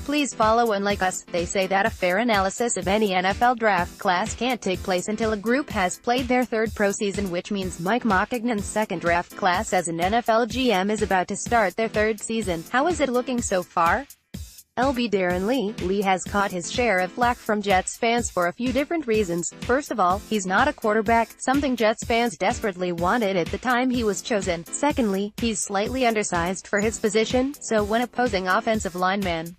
Please follow and like us. They say that a fair analysis of any NFL draft class can't take place until a group has played their third pro season, which means Mike Maccagnan's second draft class as an NFL GM is about to start their third season. How is it looking so far? LB Darron Lee. Lee has caught his share of flack from Jets fans for a few different reasons. First of all, he's not a quarterback, something Jets fans desperately wanted at the time he was chosen. Secondly, he's slightly undersized for his position, so when opposing offensive linemen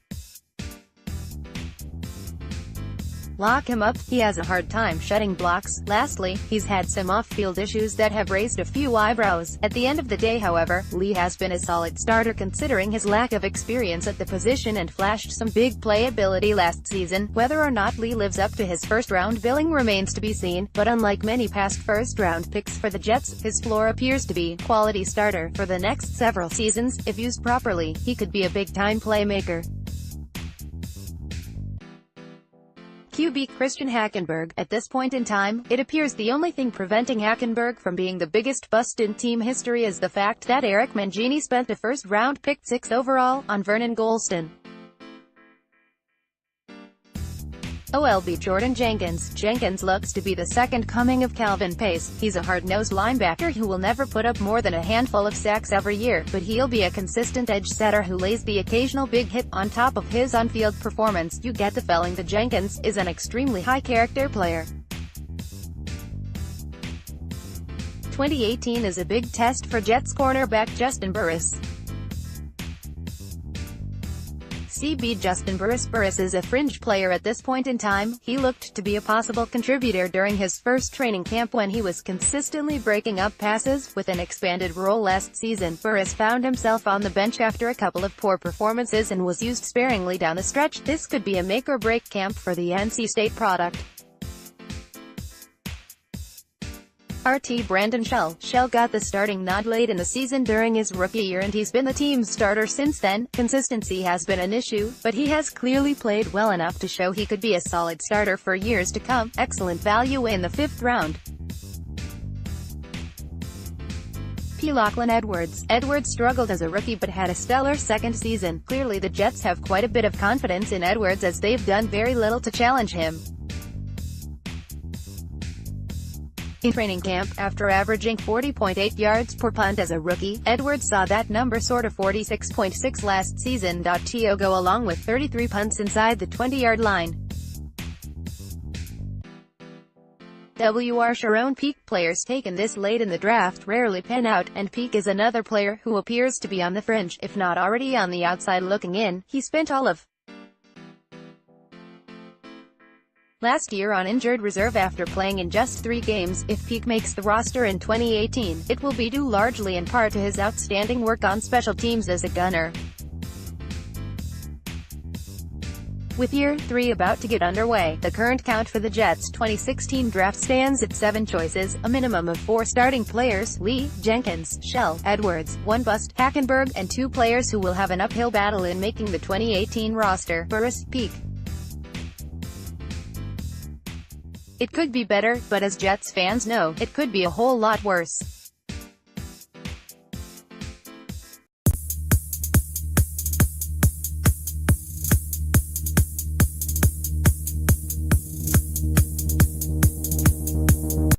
lock him up, he has a hard time shedding blocks. Lastly, he's had some off-field issues that have raised a few eyebrows. At the end of the day, however, Lee has been a solid starter considering his lack of experience at the position and flashed some big playability last season. Whether or not Lee lives up to his first-round billing remains to be seen, but unlike many past first-round picks for the Jets, his floor appears to be quality starter for the next several seasons. If used properly, he could be a big-time playmaker. QB Christian Hackenberg. At this point in time, it appears the only thing preventing Hackenberg from being the biggest bust in team history is the fact that Eric Mangini spent a first-round pick 6 overall on Vernon Gholston. OLB Jordan Jenkins. Jenkins looks to be the second coming of Calvin Pace. He's a hard-nosed linebacker who will never put up more than a handful of sacks every year, but he'll be a consistent edge setter who lays the occasional big hit on top of his on-field performance. You get the feeling that Jenkins is an extremely high-character player. 2018 is a big test for Jets cornerback Juston Burris. CB Juston Burris. Burris is a fringe player at this point in time. He looked to be a possible contributor during his first training camp when he was consistently breaking up passes. With an expanded role last season, Burris found himself on the bench after a couple of poor performances and was used sparingly down the stretch. This could be a make-or-break camp for the NC State product. RT Brandon Shell. Shell got the starting nod late in the season during his rookie year and he's been the team's starter since then. Consistency has been an issue, but he has clearly played well enough to show he could be a solid starter for years to come. Excellent value in the 5th round. P. Lachlan Edwards. Edwards struggled as a rookie but had a stellar second season. Clearly the Jets have quite a bit of confidence in Edwards as they've done very little to challenge him in training camp. After averaging 40.8 yards per punt as a rookie, Edwards saw that number soar to 46.6 last season. To go along with 33 punts inside the 20-yard line. WR Sharon. Peak players taken this late in the draft rarely pan out, and Peak is another player who appears to be on the fringe, if not already on the outside looking in. He spent all of last year on injured reserve after playing in just 3 games. If Peak makes the roster in 2018, it will be due largely in part to his outstanding work on special teams as a gunner. With year 3 about to get underway, the current count for the Jets' 2016 draft stands at 7 choices, a minimum of 4 starting players: Lee, Jenkins, Shell, Edwards, 1 bust, Hackenberg, and 2 players who will have an uphill battle in making the 2018 roster: Burris, Peak. It could be better, but as Jets fans know, it could be a whole lot worse.